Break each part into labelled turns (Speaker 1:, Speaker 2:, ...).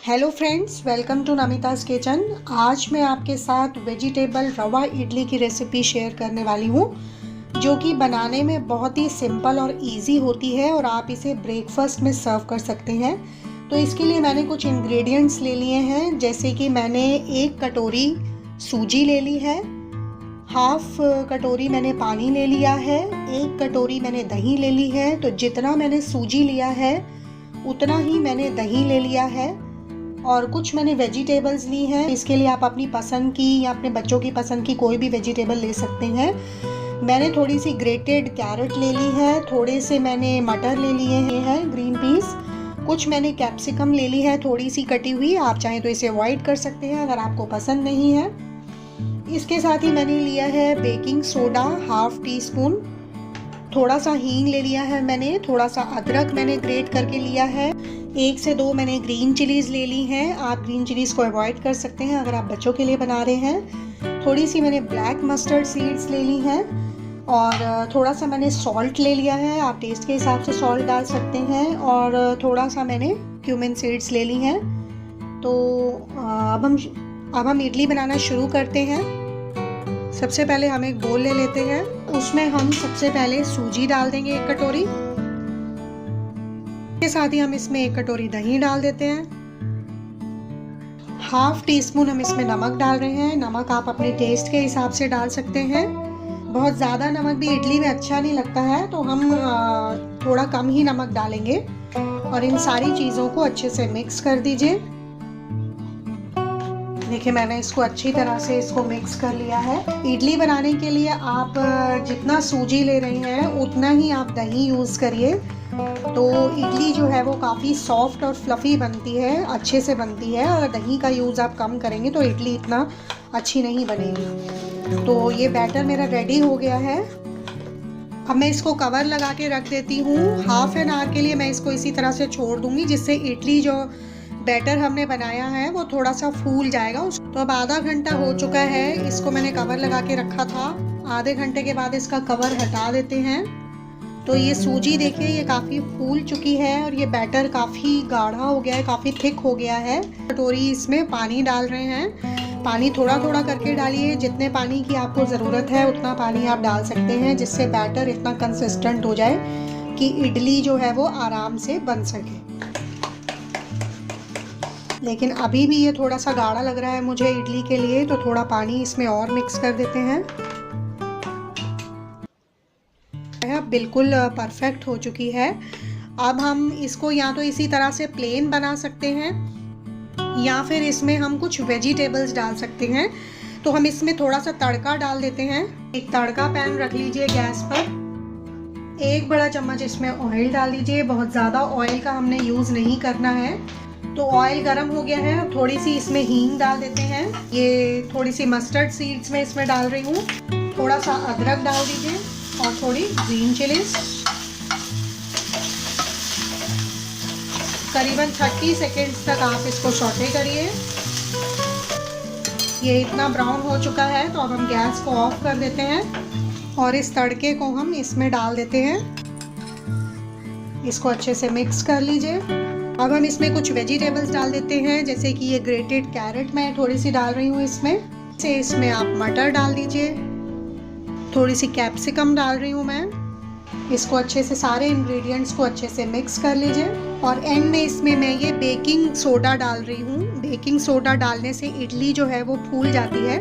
Speaker 1: Hello friends, welcome to Namita's kitchen. आज मैं आपके साथ वेजिटेबल रवा इडली की रेसिपी शेयर करने वाली हूँ, जो कि बनाने में बहुत ही सिंपल और इजी होती है और आप इसे ब्रेकफास्ट में सर्व कर सकते हैं। तो इसके लिए मैंने कुछ इंग्रेडिएंट्स ले लिए हैं, जैसे कि मैंने 1 कटोरी सूजी ले ली है, हाफ कटोरी मैंने पानी ले लिया है, 1 कटोरी मैंने दही ले ली है। तो जितना मैंने सूजी लिया है उतना ही मैंने दही ले लिया है और कुछ मैंने वेजिटेबल्स ली हैं। इसके लिए आप अपनी पसंद की या अपने बच्चों की पसंद की कोई भी वेजिटेबल ले सकते हैं। मैंने थोड़ी सी ग्रेटेड कैरेट ले ली है, थोड़े से मैंने मटर ले लिए हैं ग्रीन पीस, कुछ मैंने कैप्सिकम ले ली है थोड़ी सी कटी हुई। आप चाहें तो इसे अवॉइड कर सकते हैं अगर आपको पसंद नहीं है। इसके साथ ही मैंने लिया है baking soda half tea spoon, थोड़ा सा हींग ले लिया है मैंने, थोड़ा सा अदरक मैंने ग्रेट करके लिया है, 1 से 2 मैंने ग्रीन चिलीज़ ले ली हैं। आप ग्रीन चिलीज़ को अवॉइड कर सकते हैं अगर आप बच्चों के लिए बना रहे हैं। थोड़ी सी मैंने ब्लैक मस्टर्ड सीड्स ले ली हैं और थोड़ा सा मैंने सॉल्ट ले लिया है। आप टेस्ट के हिसाब से सॉल्ट डाल सकते हैं और थोड़ा सा मैंने क्यूमिन सीड्स ले ली हैं। तो अब हम इडली बनाना शुरू करते हैं। सबसे पहले हम एक बोल ले लेते हैं, उसमें हम सबसे पहले सूजी डाल देंगे 1 कटोरी के साथ ही हम इसमें 1 कटोरी दही डाल देते हैं। हाफ टी स्पून हम इसमें नमक डाल रहे हैं। नमक आप अपने टेस्ट के हिसाब से डाल सकते हैं, बहुत ज़्यादा नमक भी इडली में अच्छा नहीं लगता है, तो हम थोड़ा कम ही नमक डालेंगे। और इन सारी चीज़ों को अच्छे से मिक्स कर दीजिए। देखिए मैंने इसको अच्छी तरह से मिक्स कर लिया है। इडली बनाने के लिए आप जितना सूजी ले रहे हैं उतना ही आप दही यूज़ करिए, तो इडली जो है वो काफ़ी सॉफ्ट और फ्लफ़ी बनती है, अच्छे से बनती है। अगर दही का यूज़ आप कम करेंगे तो इडली इतना अच्छी नहीं बनेगी। तो ये बैटर मेरा रेडी हो गया है। अब मैं इसको कवर लगा के रख देती हूँ। हाफ एन आवर के लिए मैं इसको इसी तरह से छोड़ दूँगी, जिससे इडली जो बैटर हमने बनाया है वो थोड़ा सा फूल जाएगा। तो अब आधा घंटा हो चुका है, इसको मैंने कवर लगा के रखा था। आधे घंटे के बाद इसका कवर हटा देते हैं। तो ये सूजी देखिए ये काफ़ी फूल चुकी है और ये बैटर काफ़ी गाढ़ा हो गया है, काफ़ी थिक हो गया है। कटोरी इसमें पानी डाल रहे हैं। पानी थोड़ा थोड़ा करके डालिए, जितने पानी की आपको ज़रूरत है उतना पानी आप डाल सकते हैं, जिससे बैटर इतना कंसिस्टेंट हो जाए कि इडली जो है वो आराम से बन सके। लेकिन अभी भी ये थोड़ा सा गाढ़ा लग रहा है मुझे इडली के लिए, तो थोड़ा पानी इसमें और मिक्स कर देते हैं। बिल्कुल परफेक्ट हो चुकी है। अब हम इसको या तो इसी तरह से प्लेन बना सकते हैं या फिर इसमें हम कुछ वेजिटेबल्स डाल सकते हैं। तो हम इसमें थोड़ा सा तड़का डाल देते हैं। एक तड़का पैन रख लीजिए गैस पर, 1 बड़ा चम्मच इसमें ऑयल डाल दीजिए। बहुत ज़्यादा ऑयल का हमने यूज़ नहीं करना है। तो ऑयल गर्म हो गया है, थोड़ी सी इसमें हींग डाल देते हैं। ये थोड़ी सी मस्टर्ड सीड्स मैं इसमें डाल रही हूँ। थोड़ा सा अदरक डाल दीजिए और थोड़ी ग्रीन चिलीज। करीबन 30 सेकेंड्स तक आप इसको सौटे करिए। ये इतना ब्राउन हो चुका है, तो अब हम गैस को ऑफ कर देते हैं और इस तड़के को हम इसमें डाल देते हैं। इसको अच्छे से मिक्स कर लीजिए। अब हम इसमें कुछ वेजिटेबल्स डाल देते हैं, जैसे कि ये ग्रेटेड कैरेट मैं थोड़ी सी डाल रही हूँ इसमें आप मटर डाल दीजिए, थोड़ी सी कैप्सिकम डाल रही हूँ मैं। इसको अच्छे से सारे इंग्रेडिएंट्स को अच्छे से मिक्स कर लीजिए और एंड में इसमें मैं ये बेकिंग सोडा डाल रही हूँ। बेकिंग सोडा डालने से इडली जो है वो फूल जाती है।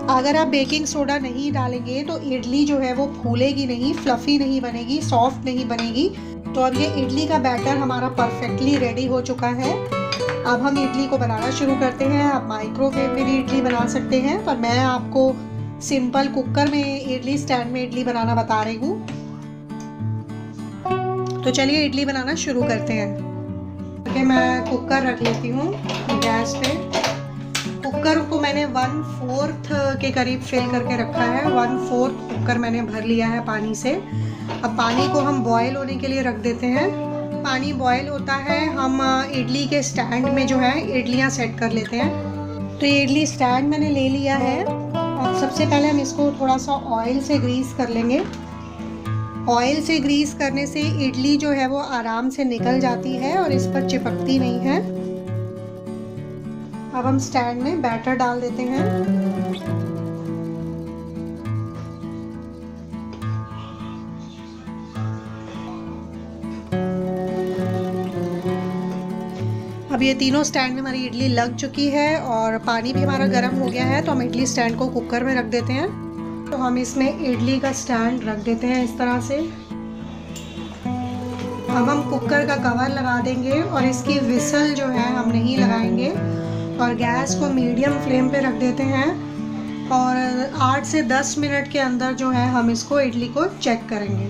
Speaker 1: अगर आप बेकिंग सोडा नहीं डालेंगे तो इडली जो है वो फूलेगी नहीं, फ्लफ़ी नहीं बनेगी, सॉफ्ट नहीं बनेगी। तो अब ये इडली का बैटर हमारा परफेक्टली रेडी हो चुका है। अब हम इडली को बनाना शुरू करते हैं। आप माइक्रोवेव में भी इडली बना सकते हैं, पर मैं आपको सिंपल कुकर में इडली स्टैंड में इडली बनाना बता रही हूँ। तो चलिए इडली बनाना शुरू करते हैं। ओके, मैं कुकर रख लेती हूँ गैस पे। कुकर को मैंने 1/4 के करीब फिल करके रखा है। 1/4 कुकर मैंने भर लिया है पानी से। अब पानी को हम बॉयल होने के लिए रख देते हैं। पानी बॉयल होता है, हम इडली के स्टैंड में जो है इडलियां सेट कर लेते हैं। तो ये इडली स्टैंड मैंने ले लिया है। अब सबसे पहले हम इसको थोड़ा सा ऑयल से ग्रीस कर लेंगे। ऑयल से ग्रीस करने से इडली जो है वो आराम से निकल जाती है और इस पर चिपकती नहीं है। अब हम स्टैंड में बैटर डाल देते हैं। अब ये तीनों स्टैंड में हमारी इडली लग चुकी है और पानी भी हमारा गर्म हो गया है, तो हम इडली स्टैंड को कुकर में रख देते हैं। तो हम इसमें इडली का स्टैंड रख देते हैं इस तरह से। अब हम कुकर का कवर लगा देंगे और इसकी विसल जो है हम नहीं लगाएंगे और गैस को मीडियम फ्लेम पे रख देते हैं और 8 से 10 मिनट के अंदर जो है हम इसको इडली को चेक करेंगे।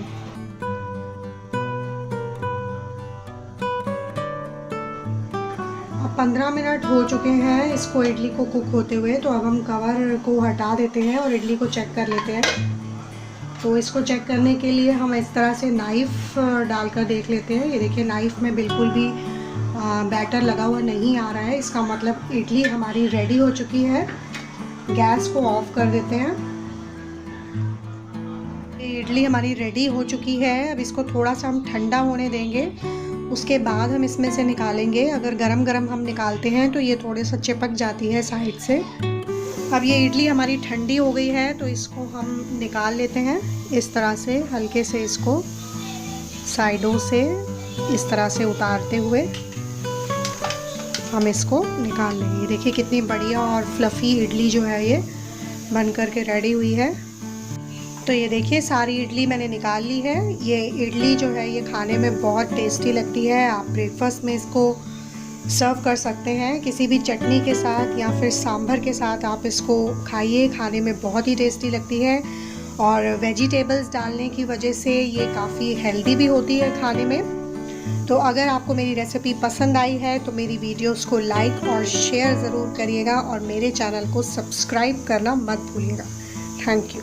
Speaker 1: अब 15 मिनट हो चुके हैं इसको इडली को कुक होते हुए, तो अब हम कवर को हटा देते हैं और इडली को चेक कर लेते हैं। तो इसको चेक करने के लिए हम इस तरह से नाइफ़ डालकर देख लेते हैं। ये देखिए नाइफ़ में बिल्कुल भी बैटर लगा हुआ नहीं आ रहा है, इसका मतलब इडली हमारी रेडी हो चुकी है। गैस को ऑफ कर देते हैं। इडली हमारी रेडी हो चुकी है। अब इसको थोड़ा सा हम ठंडा होने देंगे, उसके बाद हम इसमें से निकालेंगे। अगर गरम गरम हम निकालते हैं तो ये थोड़े सा चिपक जाती है साइड से। अब ये इडली हमारी ठंडी हो गई है, तो इसको हम निकाल लेते हैं। इस तरह से हल्के से इसको साइडों से इस तरह से उतारते हुए हम इसको निकाल लेंगे। देखिए कितनी बढ़िया और फ्लफ़ी इडली जो है ये बन कर के रेडी हुई है। तो ये देखिए सारी इडली मैंने निकाल ली है। ये इडली जो है ये खाने में बहुत टेस्टी लगती है। आप ब्रेकफास्ट में इसको सर्व कर सकते हैं किसी भी चटनी के साथ या फिर सांभर के साथ। आप इसको खाइए, खाने में बहुत ही टेस्टी लगती है और वेजिटेबल्स डालने की वजह से ये काफ़ी हेल्दी भी होती है खाने में। तो अगर आपको मेरी रेसिपी पसंद आई है तो मेरी वीडियोस को लाइक और शेयर ज़रूर करिएगा और मेरे चैनल को सब्सक्राइब करना मत भूलिएगा। Thank you.